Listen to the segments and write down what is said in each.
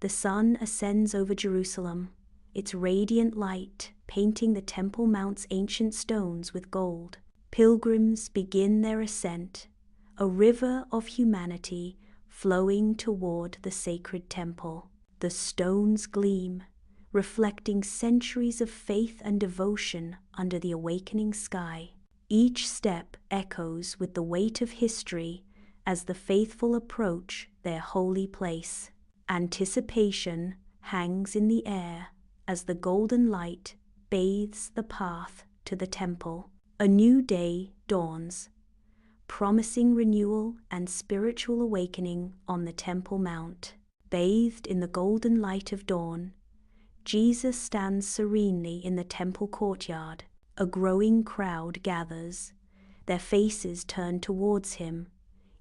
The sun ascends over Jerusalem, its radiant light painting the Temple Mount's ancient stones with gold. Pilgrims begin their ascent, a river of humanity flowing toward the sacred temple. The stones gleam, reflecting centuries of faith and devotion under the awakening sky. Each step echoes with the weight of history as the faithful approach their holy place. Anticipation hangs in the air as the golden light bathes the path to the temple. A new day dawns, promising renewal and spiritual awakening on the Temple Mount. Bathed in the golden light of dawn, Jesus stands serenely in the temple courtyard. A growing crowd gathers, their faces turned towards him,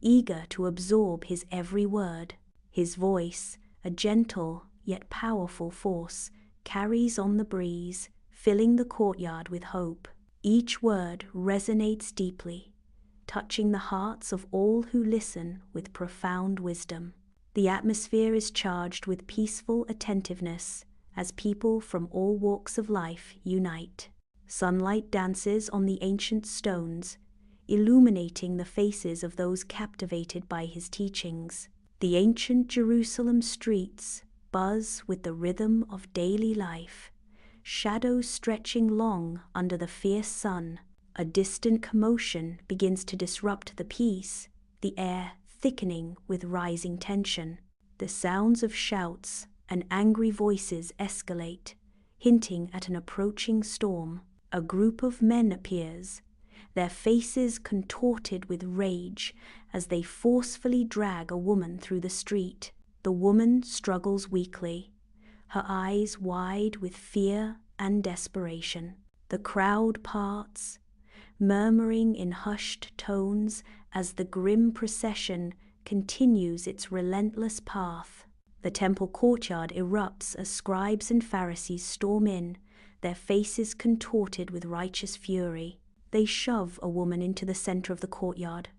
eager to absorb his every word. His voice, a gentle yet powerful force, carries on the breeze, filling the courtyard with hope. Each word resonates deeply, touching the hearts of all who listen with profound wisdom. The atmosphere is charged with peaceful attentiveness as people from all walks of life unite. Sunlight dances on the ancient stones, illuminating the faces of those captivated by his teachings. The ancient Jerusalem streets buzz with the rhythm of daily life, shadows stretching long under the fierce sun. A distant commotion begins to disrupt the peace, the air thickening with rising tension. The sounds of shouts and angry voices escalate, hinting at an approaching storm. A group of men appears, their faces contorted with rage as they forcefully drag a woman through the street. The woman struggles weakly, her eyes wide with fear and desperation. The crowd parts, murmuring in hushed tones as the grim procession continues its relentless path. The temple courtyard erupts as scribes and Pharisees storm in, their faces contorted with righteous fury. They shove a woman into the center of the courtyard,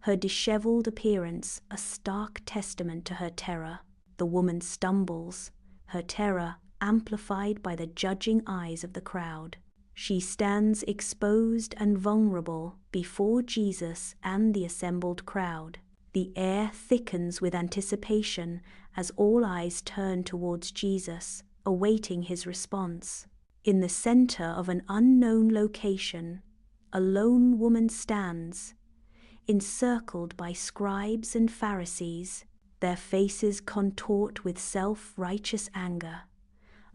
her disheveled appearance a stark testament to her terror. The woman stumbles, her terror amplified by the judging eyes of the crowd. She stands exposed and vulnerable before Jesus and the assembled crowd. The air thickens with anticipation as all eyes turn towards Jesus, awaiting his response. In the center of an unknown location, a lone woman stands, encircled by scribes and Pharisees, their faces contort with self-righteous anger,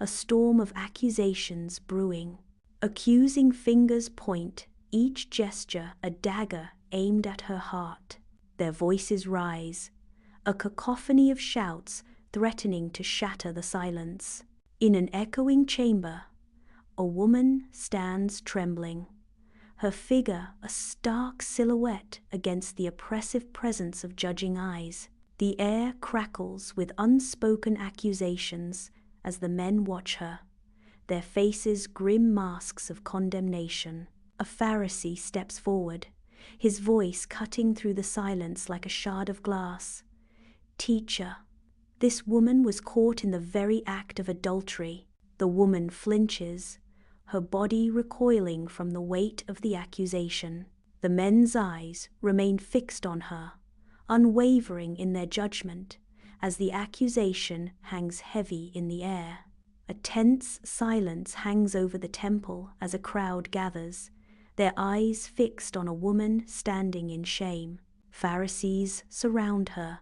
a storm of accusations brewing. Accusing fingers point, each gesture a dagger aimed at her heart. Their voices rise, a cacophony of shouts threatening to shatter the silence. In an echoing chamber, a woman stands trembling, her figure a stark silhouette against the oppressive presence of judging eyes. The air crackles with unspoken accusations as the men watch her, their faces grim masks of condemnation. A Pharisee steps forward, his voice cutting through the silence like a shard of glass. "Teacher, this woman was caught in the very act of adultery." The woman flinches, her body recoiling from the weight of the accusation. The men's eyes remain fixed on her, unwavering in their judgment, as the accusation hangs heavy in the air. A tense silence hangs over the temple as a crowd gathers, their eyes fixed on a woman standing in shame. Pharisees surround her,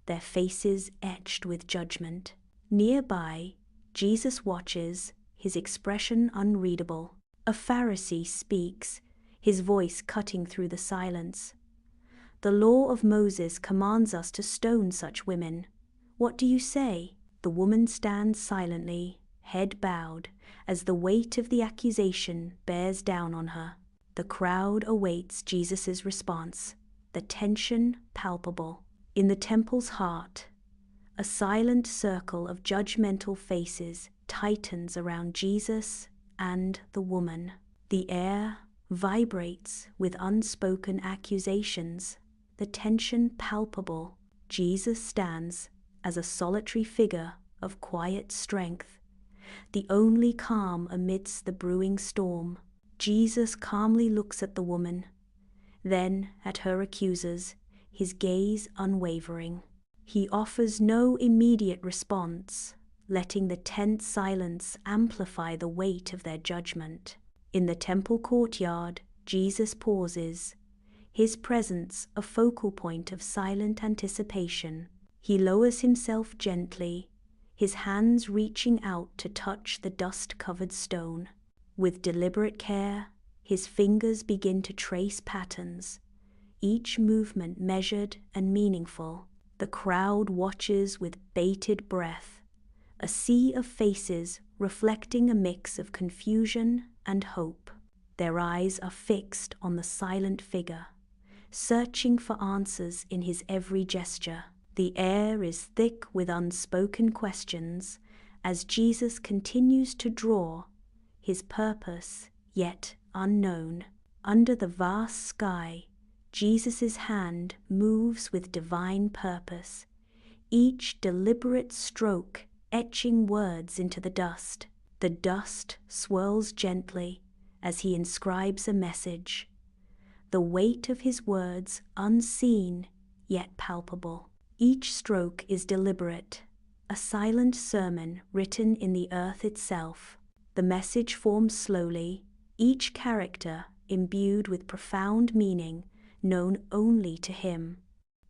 their faces etched with judgment. Nearby, Jesus watches, his expression unreadable. A Pharisee speaks, his voice cutting through the silence. "The law of Moses commands us to stone such women. What do you say?" The woman stands silently, head bowed, as the weight of the accusation bears down on her. The crowd awaits Jesus' response, the tension palpable. In the temple's heart, a silent circle of judgmental faces tightens around Jesus and the woman. The air vibrates with unspoken accusations, the tension palpable. Jesus stands, as a solitary figure of quiet strength, the only calm amidst the brewing storm. Jesus calmly looks at the woman, then at her accusers, his gaze unwavering. He offers no immediate response, letting the tense silence amplify the weight of their judgment. In the temple courtyard, Jesus pauses, his presence a focal point of silent anticipation. He lowers himself gently, his hands reaching out to touch the dust-covered stone. With deliberate care, his fingers begin to trace patterns, each movement measured and meaningful. The crowd watches with bated breath, a sea of faces reflecting a mix of confusion and hope. Their eyes are fixed on the silent figure, searching for answers in his every gesture. The air is thick with unspoken questions as Jesus continues to draw, his purpose yet unknown. Under the vast sky, Jesus' hand moves with divine purpose, each deliberate stroke etching words into the dust. The dust swirls gently as he inscribes a message, the weight of his words unseen yet palpable. Each stroke is deliberate, a silent sermon written in the earth itself. The message forms slowly, each character imbued with profound meaning known only to him.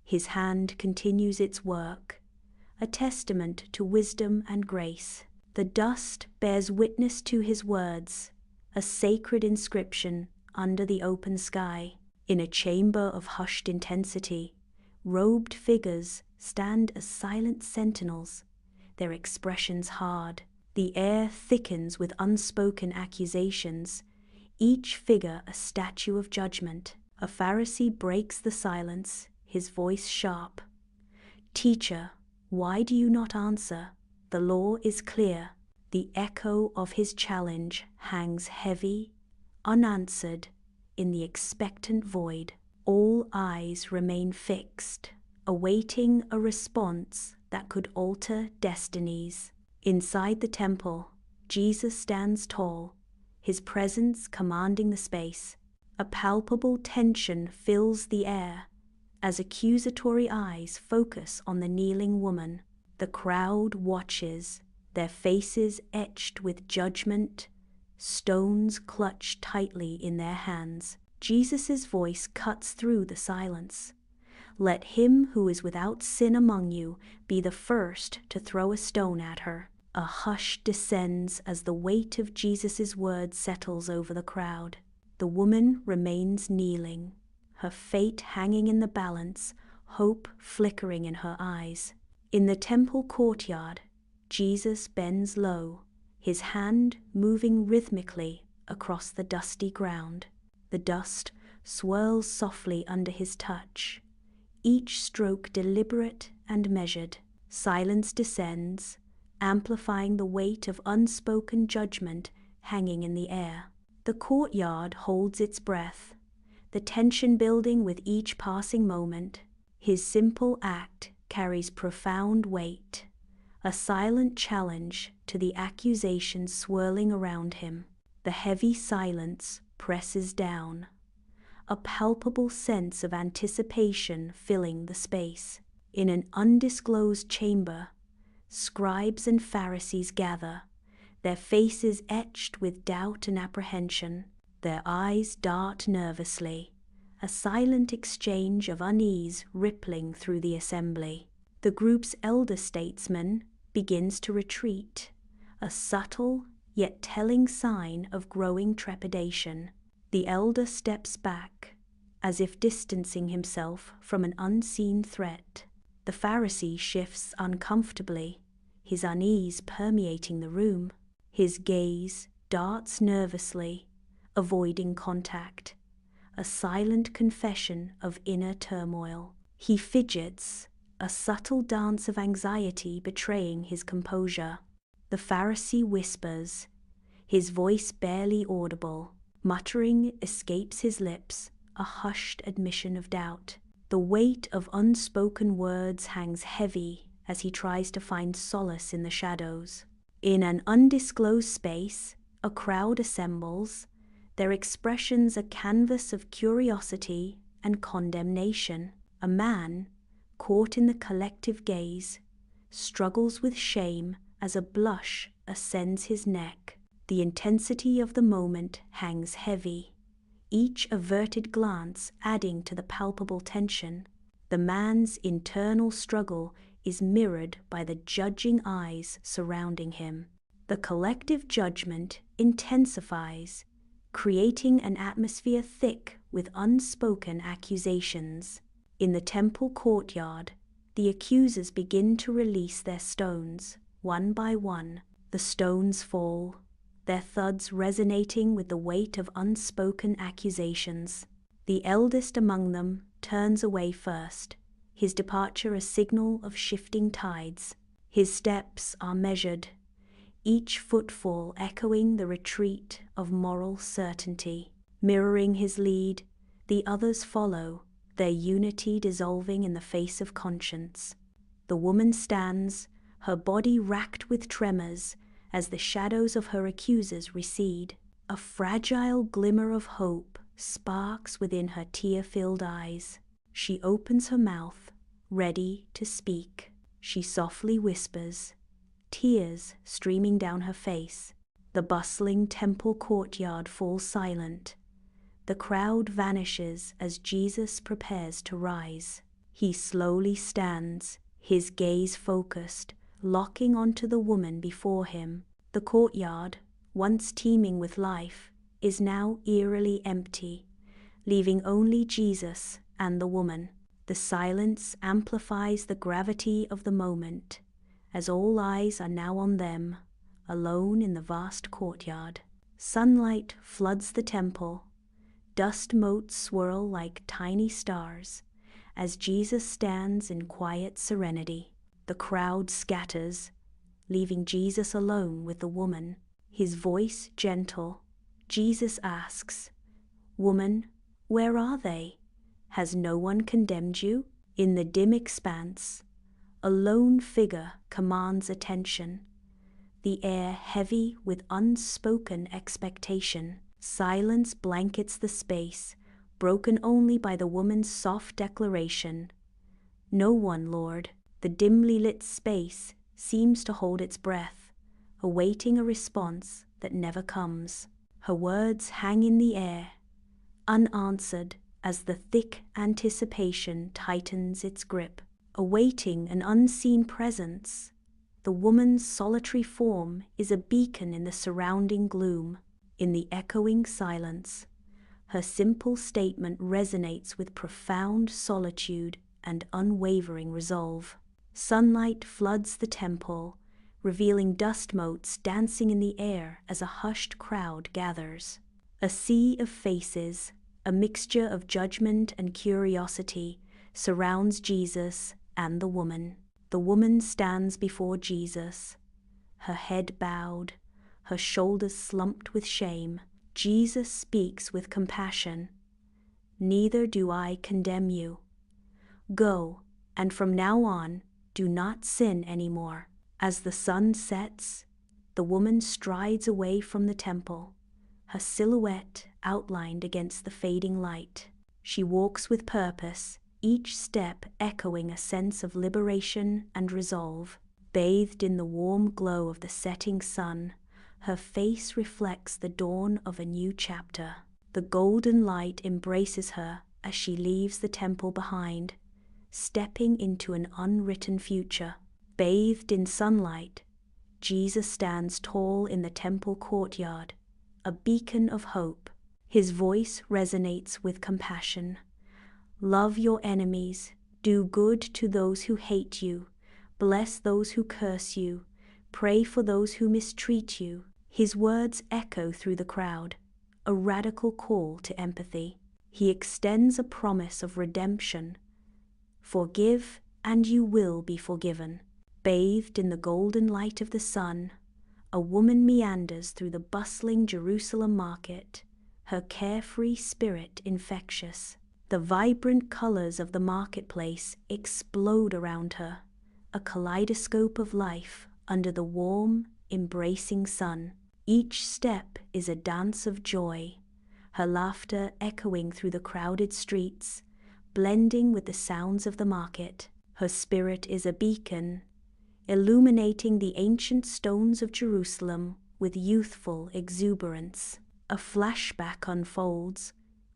His hand continues its work, a testament to wisdom and grace. The dust bears witness to his words, a sacred inscription under the open sky. In a chamber of hushed intensity, robed figures stand as silent sentinels, their expressions hard. The air thickens with unspoken accusations, each figure a statue of judgment. A Pharisee breaks the silence, his voice sharp. "Teacher, why do you not answer? The law is clear." The echo of his challenge hangs heavy, unanswered, in the expectant void. All eyes remain fixed, awaiting a response that could alter destinies. Inside the temple, Jesus stands tall, his presence commanding the space. A palpable tension fills the air as accusatory eyes focus on the kneeling woman. The crowd watches, their faces etched with judgment, stones clutched tightly in their hands. Jesus' voice cuts through the silence. "Let him who is without sin among you be the first to throw a stone at her." A hush descends as the weight of Jesus' words settles over the crowd. The woman remains kneeling, her fate hanging in the balance, hope flickering in her eyes. In the temple courtyard, Jesus bends low, his hand moving rhythmically across the dusty ground. The dust swirls softly under his touch, each stroke deliberate and measured. Silence descends, amplifying the weight of unspoken judgment hanging in the air. The courtyard holds its breath, the tension building with each passing moment. His simple act carries profound weight, a silent challenge to the accusations swirling around him. The heavy silence presses down, a palpable sense of anticipation filling the space. In an undisclosed chamber, scribes and Pharisees gather, their faces etched with doubt and apprehension. Their eyes dart nervously, a silent exchange of unease rippling through the assembly. The group's elder statesman begins to retreat, a subtle yet telling sign of growing trepidation. The elder steps back, as if distancing himself from an unseen threat. The Pharisee shifts uncomfortably, his unease permeating the room. His gaze darts nervously, avoiding contact, a silent confession of inner turmoil. He fidgets, a subtle dance of anxiety betraying his composure. The Pharisee whispers, his voice barely audible. Muttering escapes his lips, a hushed admission of doubt. The weight of unspoken words hangs heavy as he tries to find solace in the shadows. In an undisclosed space, a crowd assembles, their expressions a canvas of curiosity and condemnation. A man, caught in the collective gaze, struggles with shame as a blush ascends his neck. The intensity of the moment hangs heavy, each averted glance adding to the palpable tension. The man's internal struggle is mirrored by the judging eyes surrounding him. The collective judgment intensifies, creating an atmosphere thick with unspoken accusations. In the temple courtyard, the accusers begin to release their stones. One by one, the stones fall, their thuds resonating with the weight of unspoken accusations. The eldest among them turns away first, his departure a signal of shifting tides. His steps are measured, each footfall echoing the retreat of moral certainty. Mirroring his lead, the others follow, their unity dissolving in the face of conscience. The woman stands, her body racked with tremors, as the shadows of her accusers recede. A fragile glimmer of hope sparks within her tear-filled eyes. She opens her mouth, ready to speak. She softly whispers, tears streaming down her face. The bustling temple courtyard falls silent. The crowd vanishes as Jesus prepares to rise. He slowly stands, his gaze focused, locking onto the woman before him. The courtyard, once teeming with life, is now eerily empty, leaving only Jesus and the woman. The silence amplifies the gravity of the moment, as all eyes are now on them, alone in the vast courtyard. Sunlight floods the temple. Dust motes swirl like tiny stars as Jesus stands in quiet serenity. The crowd scatters, leaving Jesus alone with the woman. His voice gentle, Jesus asks, "Woman, where are they? Has no one condemned you?" In the dim expanse, a lone figure commands attention, the air heavy with unspoken expectation. Silence blankets the space, broken only by the woman's soft declaration, "No one, Lord." The dimly lit space seems to hold its breath, awaiting a response that never comes. Her words hang in the air, unanswered, as the thick anticipation tightens its grip. Awaiting an unseen presence, the woman's solitary form is a beacon in the surrounding gloom. In the echoing silence, her simple statement resonates with profound solitude and unwavering resolve. Sunlight floods the temple, revealing dust motes dancing in the air as a hushed crowd gathers. A sea of faces, a mixture of judgment and curiosity, surrounds Jesus and the woman. The woman stands before Jesus, her head bowed, her shoulders slumped with shame. Jesus speaks with compassion. "Neither do I condemn you. Go, and from now on, do not sin anymore." As the sun sets, the woman strides away from the temple, her silhouette outlined against the fading light. She walks with purpose, each step echoing a sense of liberation and resolve. Bathed in the warm glow of the setting sun, her face reflects the dawn of a new chapter. The golden light embraces her as she leaves the temple behind, stepping into an unwritten future. Bathed in sunlight, Jesus stands tall in the temple courtyard, a beacon of hope. His voice resonates with compassion. "Love your enemies, do good to those who hate you, bless those who curse you, pray for those who mistreat you." His words echo through the crowd, a radical call to empathy. He extends a promise of redemption. "Forgive, and you will be forgiven." Bathed in the golden light of the sun, a woman meanders through the bustling Jerusalem market, her carefree spirit infectious. The vibrant colors of the marketplace explode around her, a kaleidoscope of life under the warm, embracing sun. Each step is a dance of joy, her laughter echoing through the crowded streets, blending with the sounds of the market. Her spirit is a beacon, illuminating the ancient stones of Jerusalem with youthful exuberance. A flashback unfolds,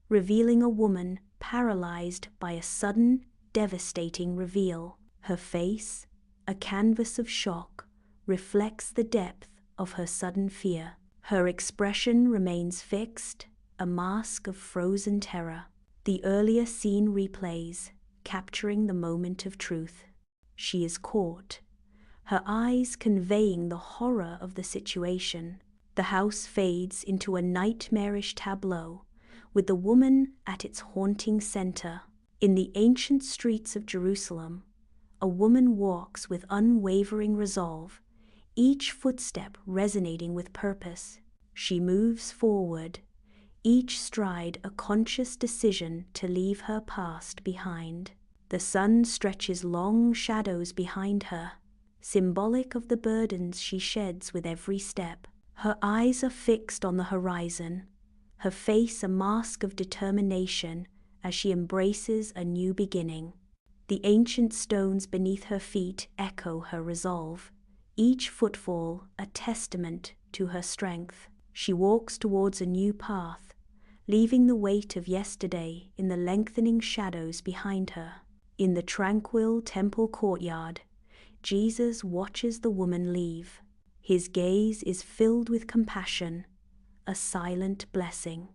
revealing a woman paralyzed by a sudden, devastating reveal. Her face, a canvas of shock, reflects the depth of her sudden fear. Her expression remains fixed, a mask of frozen terror. The earlier scene replays, capturing the moment of truth. She is caught, her eyes conveying the horror of the situation. The house fades into a nightmarish tableau, with the woman at its haunting center. In the ancient streets of Jerusalem, a woman walks with unwavering resolve, each footstep resonating with purpose. She moves forward, each stride a conscious decision to leave her past behind. The sun stretches long shadows behind her, symbolic of the burdens she sheds with every step. Her eyes are fixed on the horizon, her face a mask of determination as she embraces a new beginning. The ancient stones beneath her feet echo her resolve, each footfall a testament to her strength. She walks towards a new path, leaving the weight of yesterday in the lengthening shadows behind her. In the tranquil temple courtyard, Jesus watches the woman leave. His gaze is filled with compassion, a silent blessing.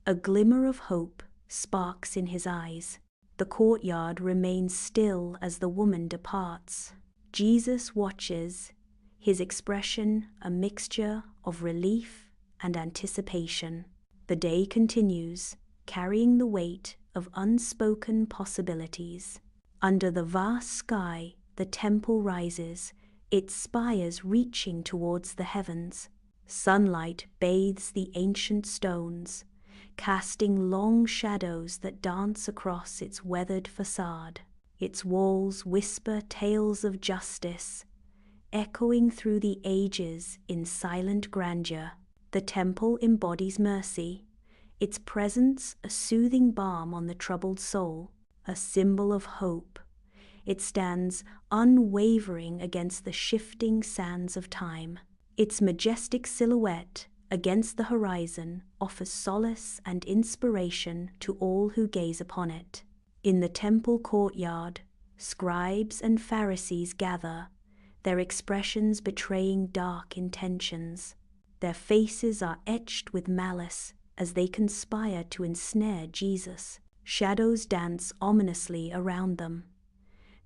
A glimmer of hope sparks in his eyes. The courtyard remains still as the woman departs. Jesus watches, his expression a mixture of relief and anticipation. The day continues, carrying the weight of unspoken possibilities. Under the vast sky, the temple rises, its spires reaching towards the heavens. Sunlight bathes the ancient stones, casting long shadows that dance across its weathered facade. Its walls whisper tales of justice, echoing through the ages in silent grandeur. The temple embodies mercy, its presence a soothing balm on the troubled soul, a symbol of hope. It stands unwavering against the shifting sands of time. Its majestic silhouette against the horizon offers solace and inspiration to all who gaze upon it. In the temple courtyard, scribes and Pharisees gather, their expressions betraying dark intentions. Their faces are etched with malice as they conspire to ensnare Jesus. Shadows dance ominously around them,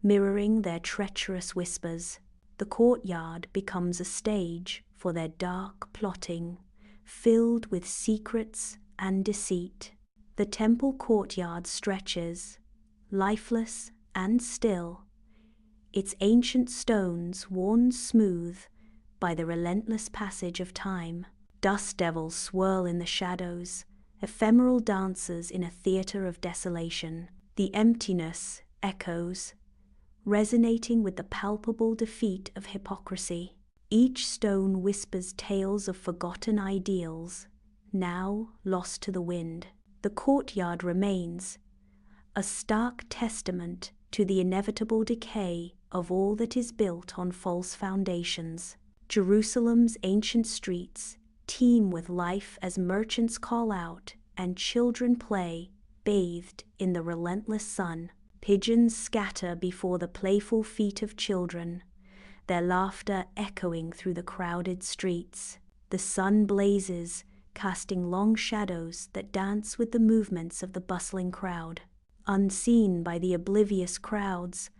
mirroring their treacherous whispers. The courtyard becomes a stage for their dark plotting, filled with secrets and deceit. The temple courtyard stretches, lifeless and still, its ancient stones worn smooth by the relentless passage of time. Dust devils swirl in the shadows, ephemeral dancers in a theater of desolation. The emptiness echoes, resonating with the palpable defeat of hypocrisy. Each stone whispers tales of forgotten ideals, now lost to the wind. The courtyard remains, a stark testament to the inevitable decay of all that is built on false foundations. Jerusalem's ancient streets teem with life as merchants call out and children play, bathed in the relentless sun. Pigeons scatter before the playful feet of children, their laughter echoing through the crowded streets. The sun blazes, casting long shadows that dance with the movements of the bustling crowd. Unseen by the oblivious crowds,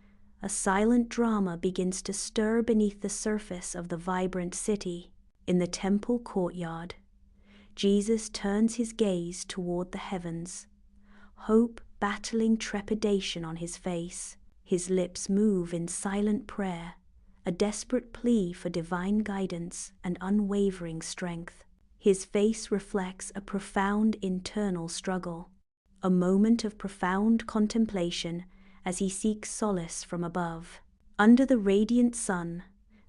a silent drama begins to stir beneath the surface of the vibrant city. In the temple courtyard, Jesus turns his gaze toward the heavens, hope battling trepidation on his face. His lips move in silent prayer, a desperate plea for divine guidance and unwavering strength. His face reflects a profound internal struggle, a moment of profound contemplation as he seeks solace from above. Under the radiant sun,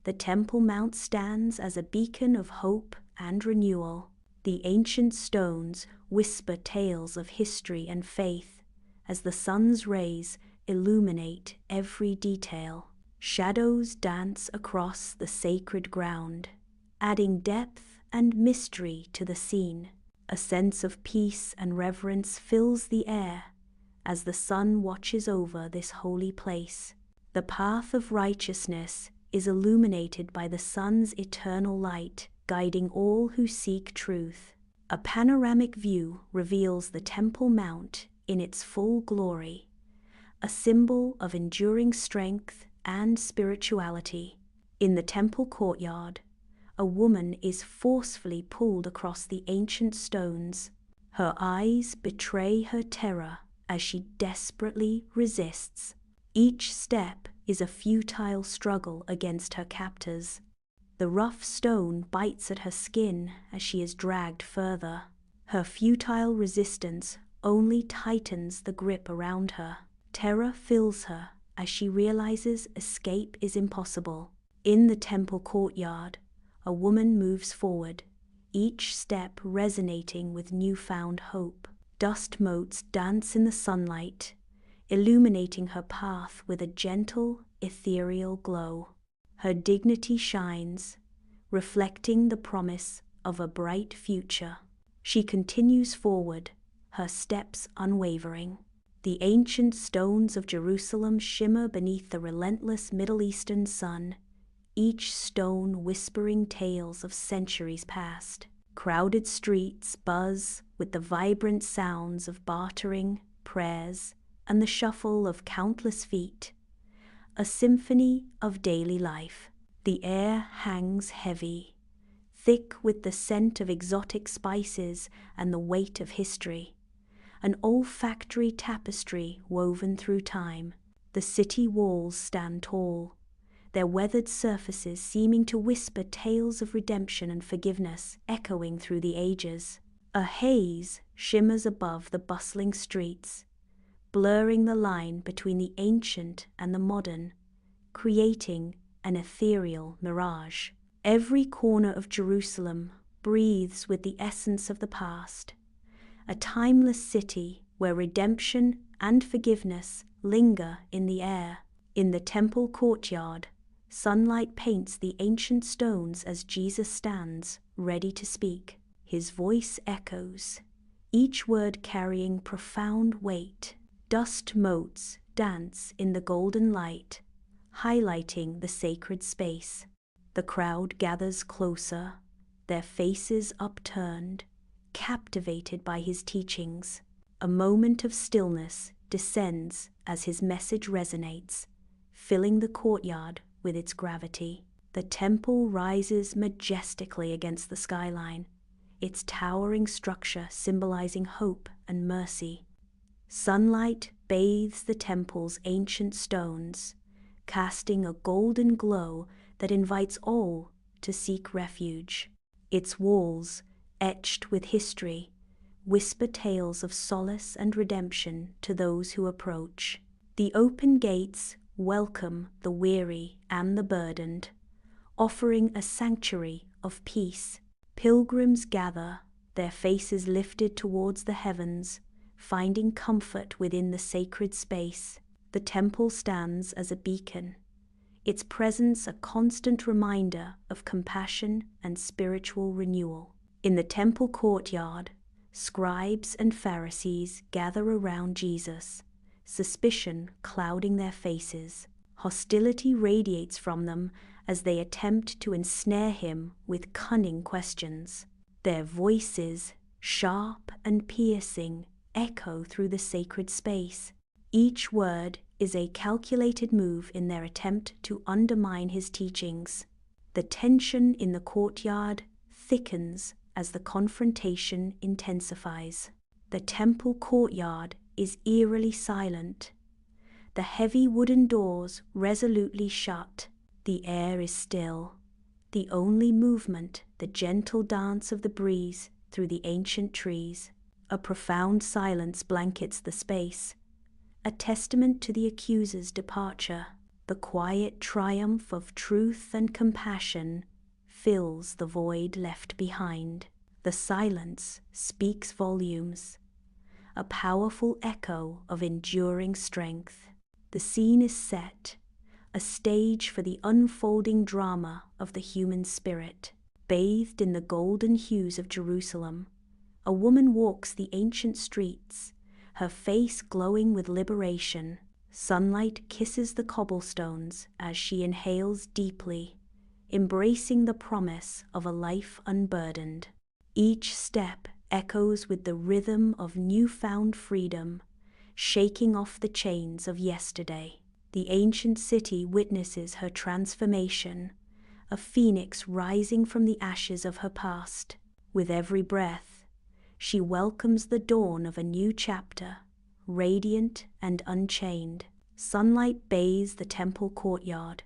the Temple Mount stands as a beacon of hope and renewal. The ancient stones whisper tales of history and faith as the sun's rays illuminate every detail. Shadows dance across the sacred ground, adding depth and mystery to the scene. A sense of peace and reverence fills the air as the sun watches over this holy place. The path of righteousness is illuminated by the sun's eternal light, guiding all who seek truth. A panoramic view reveals the Temple Mount in its full glory, a symbol of enduring strength and spirituality. In the temple courtyard, a woman is forcefully pulled across the ancient stones. Her eyes betray her terror as she desperately resists. Each step is a futile struggle against her captors. The rough stone bites at her skin as she is dragged further. Her futile resistance only tightens the grip around her. Terror fills her as she realizes escape is impossible. In the temple courtyard, a woman moves forward, each step resonating with newfound hope. Dust motes dance in the sunlight, illuminating her path with a gentle, ethereal glow. Her dignity shines, reflecting the promise of a bright future. She continues forward, her steps unwavering. The ancient stones of Jerusalem shimmer beneath the relentless Middle Eastern sun, each stone whispering tales of centuries past. Crowded streets buzz with the vibrant sounds of bartering, prayers, and the shuffle of countless feet, a symphony of daily life. The air hangs heavy, thick with the scent of exotic spices and the weight of history, an olfactory tapestry woven through time. The city walls stand tall, their weathered surfaces seeming to whisper tales of redemption and forgiveness echoing through the ages. A haze shimmers above the bustling streets, blurring the line between the ancient and the modern, creating an ethereal mirage. Every corner of Jerusalem breathes with the essence of the past, a timeless city where redemption and forgiveness linger in the air. In the temple courtyard, sunlight paints the ancient stones as Jesus stands, ready to speak. His voice echoes, each word carrying profound weight. Dust motes dance in the golden light, highlighting the sacred space. The crowd gathers closer, their faces upturned, captivated by his teachings. A moment of stillness descends as his message resonates, filling the courtyard with its gravity. The temple rises majestically against the skyline, its towering structure symbolizing hope and mercy. Sunlight bathes the temple's ancient stones, casting a golden glow that invites all to seek refuge. Its walls, etched with history, whisper tales of solace and redemption to those who approach. The open gates welcome the weary and the burdened, offering a sanctuary of peace. Pilgrims gather, their faces lifted towards the heavens, finding comfort within the sacred space. The temple stands as a beacon, its presence a constant reminder of compassion and spiritual renewal. In the temple courtyard, scribes and Pharisees gather around Jesus, suspicion clouding their faces. Hostility radiates from them as they attempt to ensnare him with cunning questions. Their voices, sharp and piercing, echo through the sacred space. Each word is a calculated move in their attempt to undermine his teachings. The tension in the courtyard thickens as the confrontation intensifies. The temple courtyard is eerily silent. The heavy wooden doors resolutely shut. The air is still, the only movement the gentle dance of the breeze through the ancient trees. A profound silence blankets the space, a testament to the accuser's departure. The quiet triumph of truth and compassion fills the void left behind. The silence speaks volumes, a powerful echo of enduring strength. The scene is set, a stage for the unfolding drama of the human spirit. Bathed in the golden hues of Jerusalem, a woman walks the ancient streets, her face glowing with liberation. Sunlight kisses the cobblestones as she inhales deeply, embracing the promise of a life unburdened. Each step echoes with the rhythm of newfound freedom, shaking off the chains of yesterday. The ancient city witnesses her transformation, a phoenix rising from the ashes of her past. With every breath, she welcomes the dawn of a new chapter, radiant and unchained. Sunlight bathes the temple courtyard,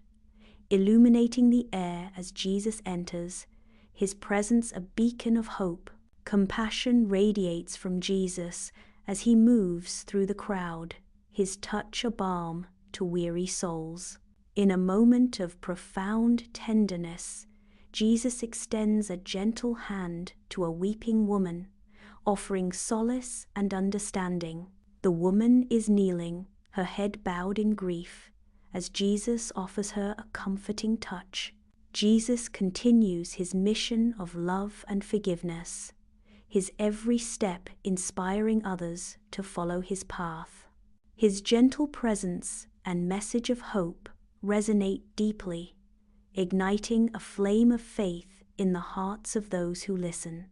illuminating the air as Jesus enters, his presence a beacon of hope. Compassion radiates from Jesus as he moves through the crowd, his touch a balm to weary souls. In a moment of profound tenderness, Jesus extends a gentle hand to a weeping woman, offering solace and understanding. The woman is kneeling, her head bowed in grief, as Jesus offers her a comforting touch. Jesus continues his mission of love and forgiveness, his every step inspiring others to follow his path. His gentle presence and message of hope resonate deeply, igniting a flame of faith in the hearts of those who listen.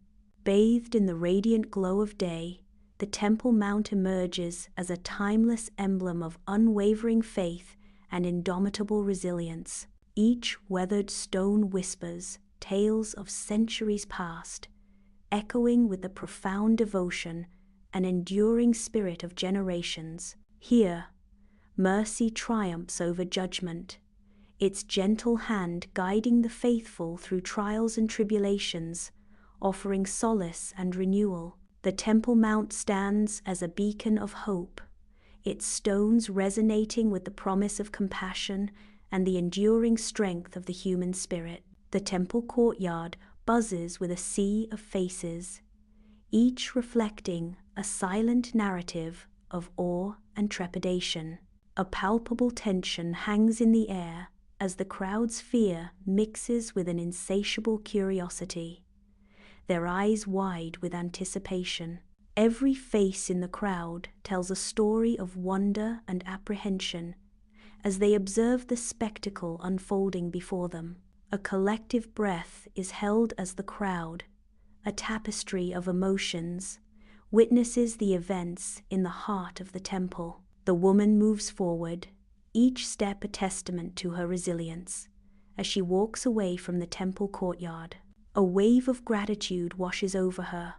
Bathed in the radiant glow of day, the Temple Mount emerges as a timeless emblem of unwavering faith and indomitable resilience. Each weathered stone whispers tales of centuries past, echoing with the profound devotion and enduring spirit of generations. Here, mercy triumphs over judgment, its gentle hand guiding the faithful through trials and tribulations, offering solace and renewal. The Temple Mount stands as a beacon of hope, its stones resonating with the promise of compassion and the enduring strength of the human spirit. The temple courtyard buzzes with a sea of faces, each reflecting a silent narrative of awe and trepidation. A palpable tension hangs in the air as the crowd's fear mixes with an insatiable curiosity, their eyes wide with anticipation. Every face in the crowd tells a story of wonder and apprehension as they observe the spectacle unfolding before them. A collective breath is held as the crowd, a tapestry of emotions, witnesses the events in the heart of the temple. The woman moves forward, each step a testament to her resilience, as she walks away from the temple courtyard. A wave of gratitude washes over her,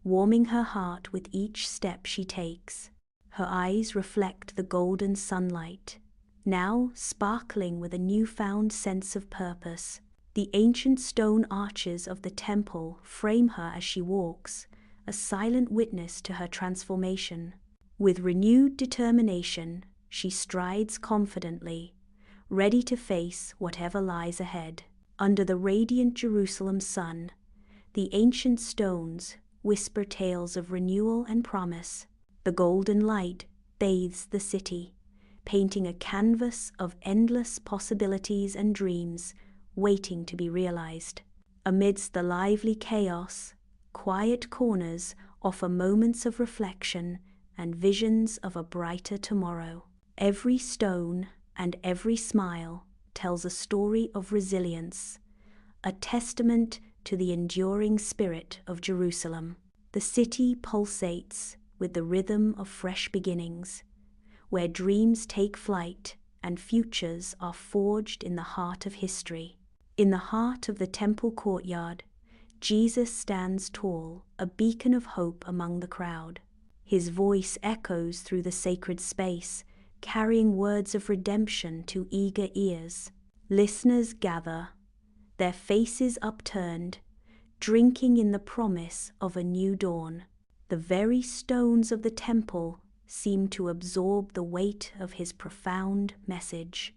warming her heart with each step she takes. Her eyes reflect the golden sunlight, now sparkling with a newfound sense of purpose. The ancient stone arches of the temple frame her as she walks, a silent witness to her transformation. With renewed determination, she strides confidently, ready to face whatever lies ahead. Under the radiant Jerusalem sun, the ancient stones whisper tales of renewal and promise. The golden light bathes the city, painting a canvas of endless possibilities and dreams waiting to be realized. Amidst the lively chaos, quiet corners offer moments of reflection and visions of a brighter tomorrow. Every stone and every smile tells a story of resilience, a testament to the enduring spirit of Jerusalem. The city pulsates with the rhythm of fresh beginnings, where dreams take flight and futures are forged in the heart of history. In the heart of the temple courtyard, Jesus stands tall, a beacon of hope among the crowd. His voice echoes through the sacred space, carrying words of redemption to eager ears. Listeners gather, their faces upturned, drinking in the promise of a new dawn. The very stones of the temple seem to absorb the weight of his profound message.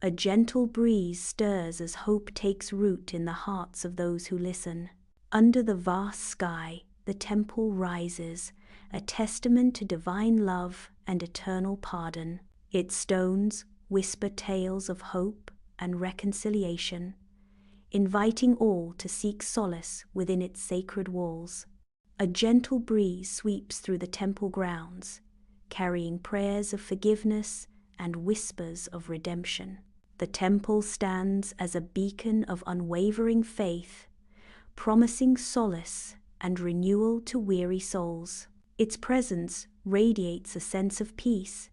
A gentle breeze stirs as hope takes root in the hearts of those who listen. Under the vast sky, the temple rises, a testament to divine love and eternal pardon. Its stones whisper tales of hope and reconciliation, inviting all to seek solace within its sacred walls. A gentle breeze sweeps through the temple grounds, carrying prayers of forgiveness and whispers of redemption. The temple stands as a beacon of unwavering faith, promising solace and renewal to weary souls. Its presence radiates a sense of peace,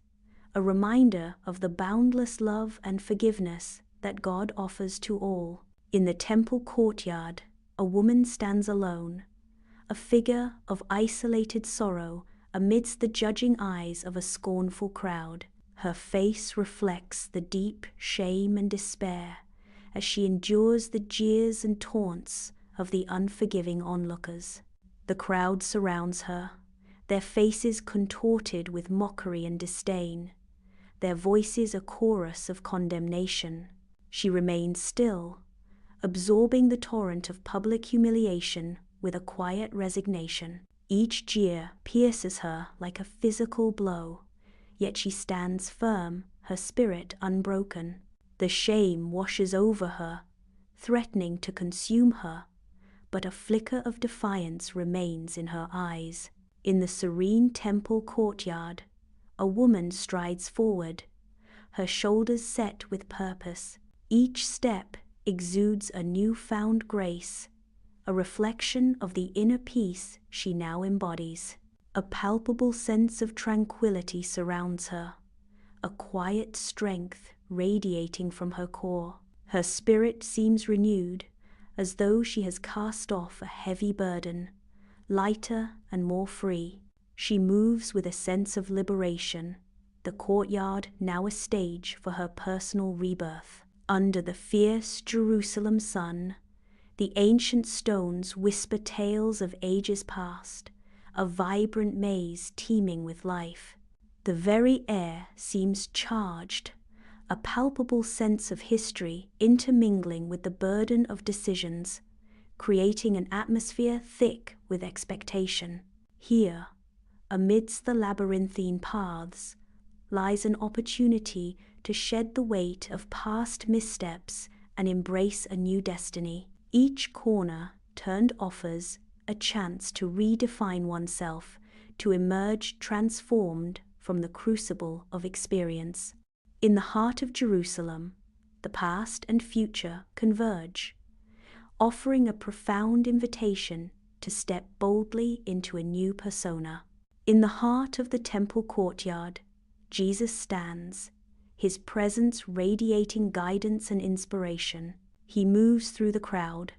a reminder of the boundless love and forgiveness that God offers to all. In the temple courtyard, a woman stands alone, a figure of isolated sorrow amidst the judging eyes of a scornful crowd. Her face reflects the deep shame and despair as she endures the jeers and taunts of the unforgiving onlookers. The crowd surrounds her, their faces contorted with mockery and disdain, their voices a chorus of condemnation. She remains still, absorbing the torrent of public humiliation with a quiet resignation. Each jeer pierces her like a physical blow, yet she stands firm, her spirit unbroken. The shame washes over her, threatening to consume her, but a flicker of defiance remains in her eyes. In the serene temple courtyard, a woman strides forward, her shoulders set with purpose. Each step exudes a newfound grace, a reflection of the inner peace she now embodies. A palpable sense of tranquility surrounds her, a quiet strength radiating from her core. Her spirit seems renewed, as though she has cast off a heavy burden, lighter and more free. She moves with a sense of liberation, the courtyard now a stage for her personal rebirth. Under the fierce Jerusalem sun, the ancient stones whisper tales of ages past, a vibrant maze teeming with life. The very air seems charged, a palpable sense of history intermingling with the burden of decisions, creating an atmosphere thick with expectation. Here, amidst the labyrinthine paths, lies an opportunity to shed the weight of past missteps and embrace a new destiny. Each corner turned offers a chance to redefine oneself, to emerge transformed from the crucible of experience. In the heart of Jerusalem, the past and future converge, offering a profound invitation to step boldly into a new persona. In the heart of the temple courtyard, Jesus stands, his presence radiating guidance and inspiration. He moves through the crowd,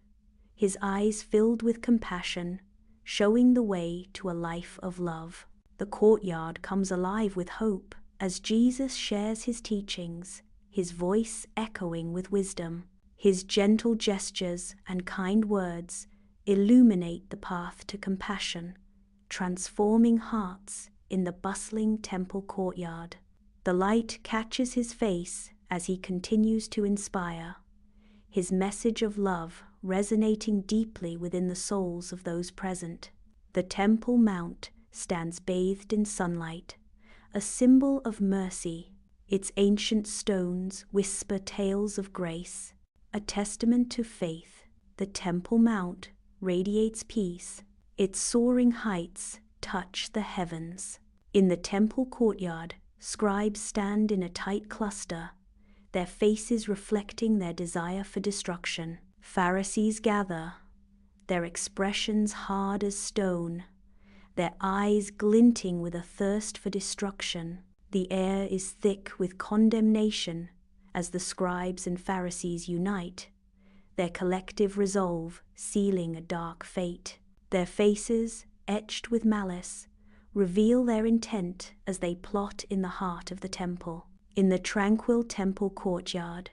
his eyes filled with compassion, showing the way to a life of love. The courtyard comes alive with hope as Jesus shares his teachings, his voice echoing with wisdom. His gentle gestures and kind words illuminate the path to compassion, transforming hearts in the bustling temple courtyard. The light catches his face as he continues to inspire, his message of love resonating deeply within the souls of those present. The Temple Mount stands bathed in sunlight, a symbol of mercy. Its ancient stones whisper tales of grace, a testament to faith. The Temple Mount radiates peace. Its soaring heights touch the heavens. In the temple courtyard, scribes stand in a tight cluster, their faces reflecting their desire for destruction. Pharisees gather, their expressions hard as stone, their eyes glinting with a thirst for destruction. The air is thick with condemnation as the scribes and Pharisees unite, their collective resolve sealing a dark fate. Their faces, etched with malice, reveal their intent as they plot in the heart of the temple. In the tranquil temple courtyard,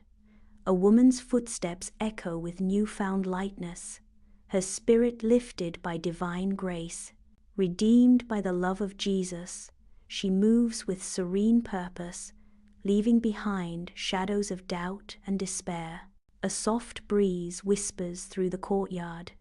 a woman's footsteps echo with newfound lightness, her spirit lifted by divine grace. Redeemed by the love of Jesus, she moves with serene purpose, leaving behind shadows of doubt and despair. A soft breeze whispers through the courtyard,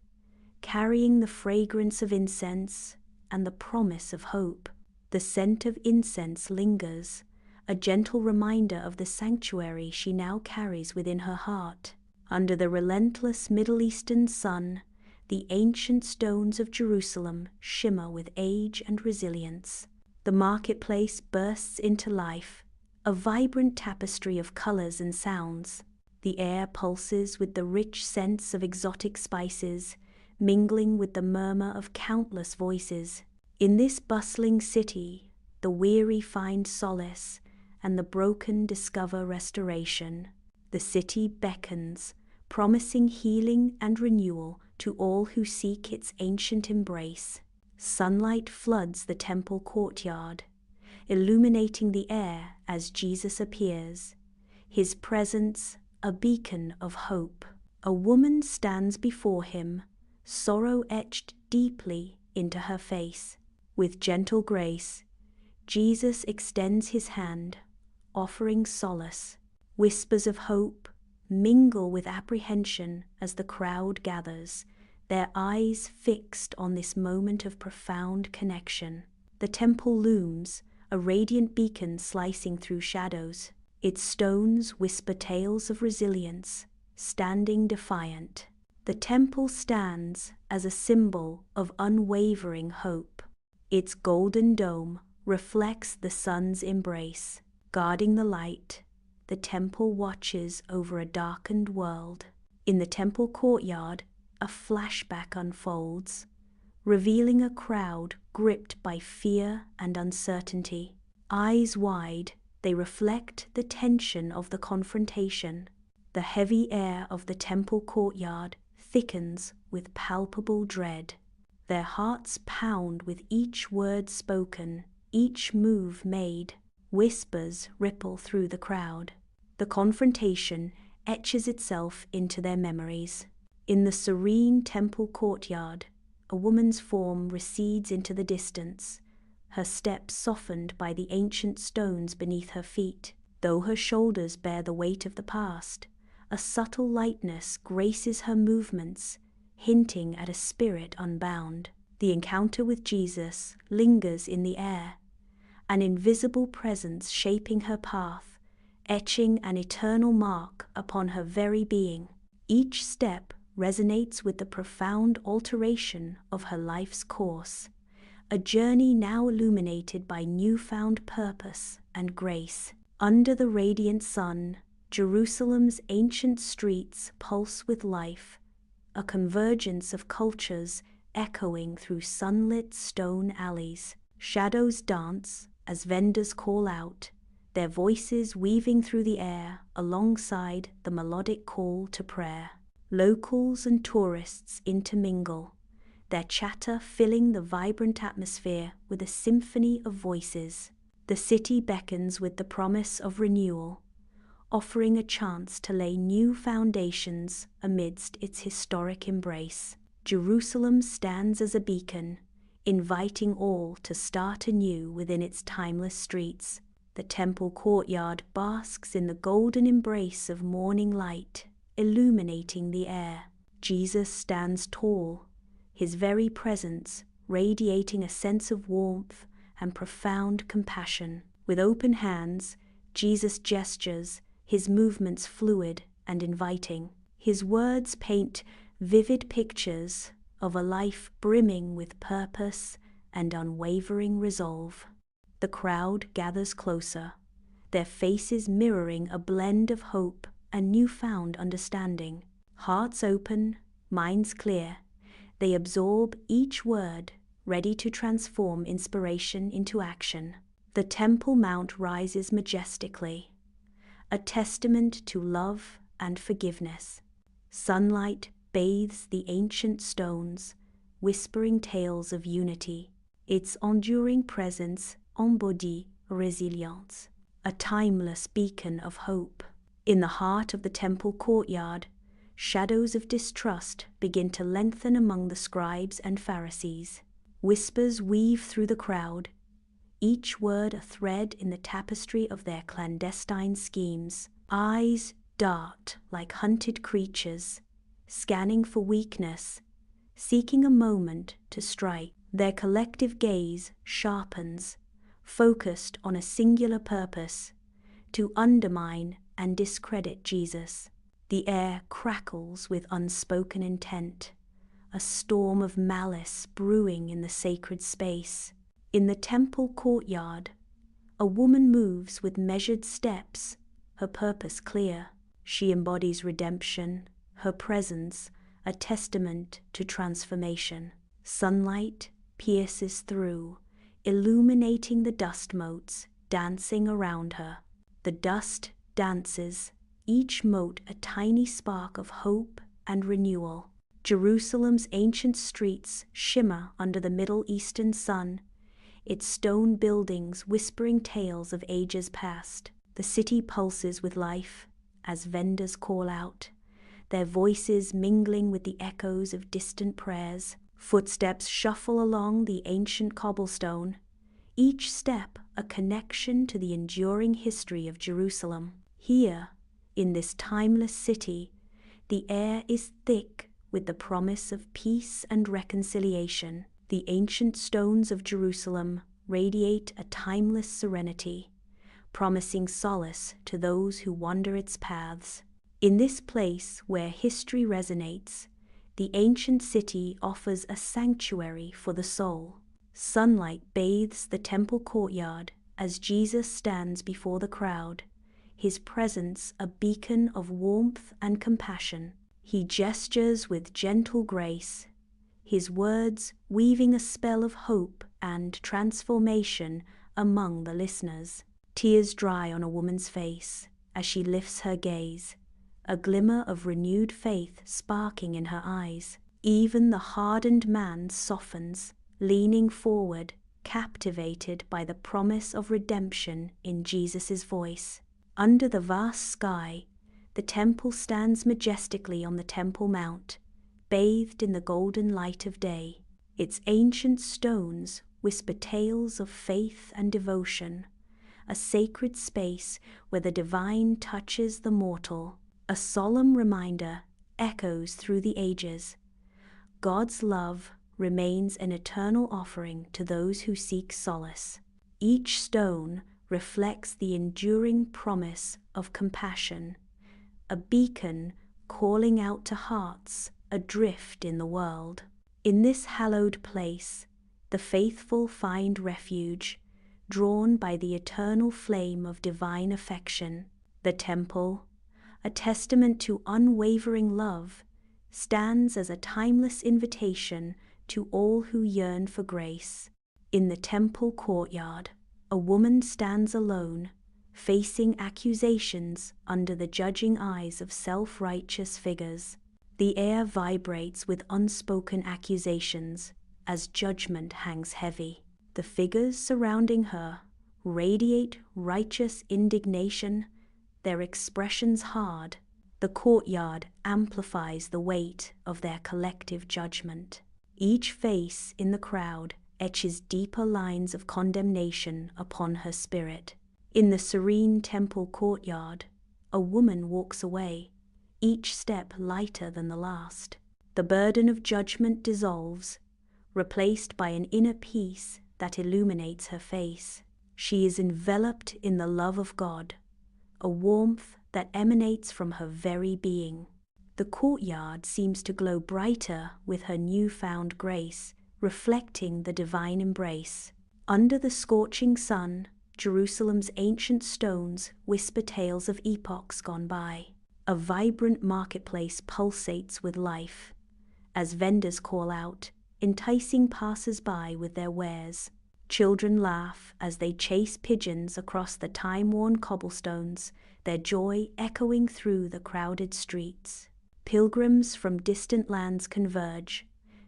carrying the fragrance of incense and the promise of hope. The scent of incense lingers, a gentle reminder of the sanctuary she now carries within her heart. Under the relentless Middle Eastern sun, the ancient stones of Jerusalem shimmer with age and resilience. The marketplace bursts into life, a vibrant tapestry of colors and sounds. The air pulses with the rich scents of exotic spices, mingling with the murmur of countless voices. In this bustling city, the weary find solace, and the broken discover restoration. The city beckons, promising healing and renewal to all who seek its ancient embrace. Sunlight floods the temple courtyard, illuminating the air as Jesus appears, his presence a beacon of hope. A woman stands before him, sorrow etched deeply into her face. With gentle grace, Jesus extends his hand, offering solace. Whispers of hope mingle with apprehension as the crowd gathers, their eyes fixed on this moment of profound connection. The temple looms, a radiant beacon slicing through shadows. Its stones whisper tales of resilience, standing defiant. The temple stands as a symbol of unwavering hope. Its golden dome reflects the sun's embrace. Guarding the light, the temple watches over a darkened world. In the temple courtyard, a flashback unfolds, revealing a crowd gripped by fear and uncertainty. Eyes wide, they reflect the tension of the confrontation. The heavy air of the temple courtyard thickens with palpable dread. Their hearts pound with each word spoken, each move made. Whispers ripple through the crowd. The confrontation etches itself into their memories. In the serene temple courtyard, a woman's form recedes into the distance, her steps softened by the ancient stones beneath her feet. Though her shoulders bear the weight of the past, a subtle lightness graces her movements, hinting at a spirit unbound. The encounter with Jesus lingers in the air, an invisible presence shaping her path, etching an eternal mark upon her very being. Each step resonates with the profound alteration of her life's course, a journey now illuminated by newfound purpose and grace. Under the radiant sun, Jerusalem's ancient streets pulse with life, a convergence of cultures echoing through sunlit stone alleys. Shadows dance as vendors call out, their voices weaving through the air alongside the melodic call to prayer. Locals and tourists intermingle, their chatter filling the vibrant atmosphere with a symphony of voices. The city beckons with the promise of renewal, offering a chance to lay new foundations amidst its historic embrace. Jerusalem stands as a beacon, inviting all to start anew within its timeless streets. The temple courtyard basks in the golden embrace of morning light, illuminating the air. Jesus stands tall, his very presence radiating a sense of warmth and profound compassion. With open hands, Jesus gestures, his movements fluid and inviting. His words paint vivid pictures of a life brimming with purpose and unwavering resolve. The crowd gathers closer, their faces mirroring a blend of hope and newfound understanding. Hearts open, minds clear, they absorb each word, ready to transform inspiration into action. The Temple Mount rises majestically, a testament to love and forgiveness. Sunlight bathes the ancient stones, whispering tales of unity. Its enduring presence embodies resilience, a timeless beacon of hope. In the heart of the temple courtyard, shadows of distrust begin to lengthen among the scribes and Pharisees. Whispers weave through the crowd, each word a thread in the tapestry of their clandestine schemes. Eyes dart like hunted creatures, scanning for weakness, seeking a moment to strike. Their collective gaze sharpens, focused on a singular purpose: to undermine and discredit Jesus. The air crackles with unspoken intent, a storm of malice brewing in the sacred space. In the temple courtyard, a woman moves with measured steps, her purpose clear. She embodies redemption, her presence a testament to transformation. Sunlight pierces through, illuminating the dust motes dancing around her. The dust dances, each mote a tiny spark of hope and renewal. Jerusalem's ancient streets shimmer under the Middle Eastern sun, its stone buildings whispering tales of ages past. The city pulses with life as vendors call out, their voices mingling with the echoes of distant prayers. Footsteps shuffle along the ancient cobblestone, each step a connection to the enduring history of Jerusalem. Here, in this timeless city, the air is thick with the promise of peace and reconciliation. The ancient stones of Jerusalem radiate a timeless serenity, promising solace to those who wander its paths. In this place where history resonates, the ancient city offers a sanctuary for the soul. Sunlight bathes the temple courtyard as Jesus stands before the crowd, his presence a beacon of warmth and compassion. He gestures with gentle grace, his words weaving a spell of hope and transformation among the listeners. Tears dry on a woman's face as she lifts her gaze, a glimmer of renewed faith sparking in her eyes. Even the hardened man softens, leaning forward, captivated by the promise of redemption in Jesus' voice. Under the vast sky, the temple stands majestically on the Temple Mount, bathed in the golden light of day. Its ancient stones whisper tales of faith and devotion, a sacred space where the divine touches the mortal. A solemn reminder echoes through the ages. God's love remains an eternal offering to those who seek solace. Each stone reflects the enduring promise of compassion, a beacon calling out to hearts adrift in the world. In this hallowed place, the faithful find refuge, drawn by the eternal flame of divine affection. The temple, a testament to unwavering love, stands as a timeless invitation to all who yearn for grace. In the temple courtyard, a woman stands alone, facing accusations under the judging eyes of self-righteous figures. The air vibrates with unspoken accusations as judgment hangs heavy. The figures surrounding her radiate righteous indignation, their expressions hard. The courtyard amplifies the weight of their collective judgment. Each face in the crowd etches deeper lines of condemnation upon her spirit. In the serene temple courtyard, a woman walks away, each step lighter than the last. The burden of judgment dissolves, replaced by an inner peace that illuminates her face. She is enveloped in the love of God, a warmth that emanates from her very being. The courtyard seems to glow brighter with her newfound grace, reflecting the divine embrace. Under the scorching sun, Jerusalem's ancient stones whisper tales of epochs gone by. A vibrant marketplace pulsates with life, as vendors call out, enticing passers-by with their wares. Children laugh as they chase pigeons across the time-worn cobblestones, their joy echoing through the crowded streets. Pilgrims from distant lands converge,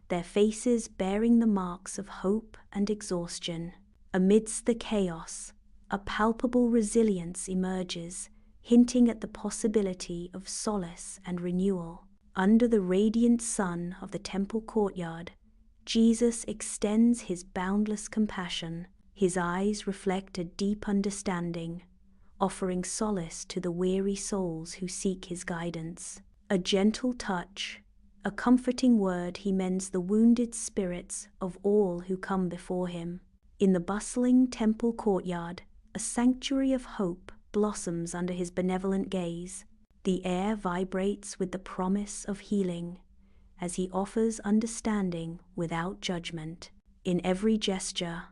their faces bearing the marks of hope and exhaustion. Amidst the chaos, a palpable resilience emerges, hinting at the possibility of solace and renewal. Under the radiant sun of the temple courtyard, Jesus extends his boundless compassion, His eyes reflect a deep understanding, offering solace to the weary souls who seek his guidance. A gentle touch, a comforting word, he mends the wounded spirits of all who come before him. In the bustling temple courtyard, a sanctuary of hope blossoms under his benevolent gaze. The air vibrates with the promise of healing, as he offers understanding without judgment. In every gesture,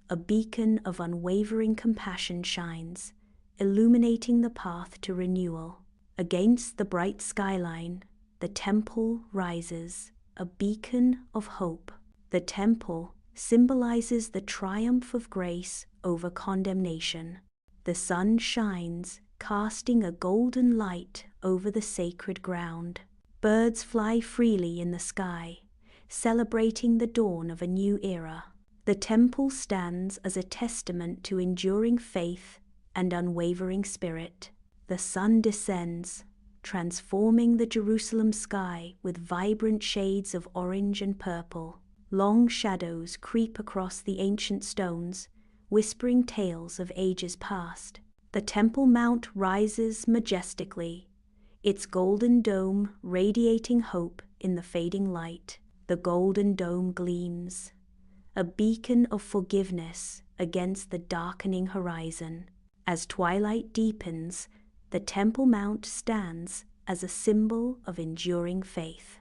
a beacon of unwavering compassion shines, illuminating the path to renewal. Against the bright skyline, the temple rises, a beacon of hope. The temple symbolizes the triumph of grace over condemnation. The sun shines, casting a golden light over the sacred ground. Birds fly freely in the sky, celebrating the dawn of a new era. The temple stands as a testament to enduring faith and unwavering spirit. The sun descends, transforming the Jerusalem sky with vibrant shades of orange and purple. Long shadows creep across the ancient stones, whispering tales of ages past. The Temple Mount rises majestically, its golden dome radiating hope in the fading light. The golden dome gleams, a beacon of forgiveness against the darkening horizon. As twilight deepens, the Temple Mount stands as a symbol of enduring faith.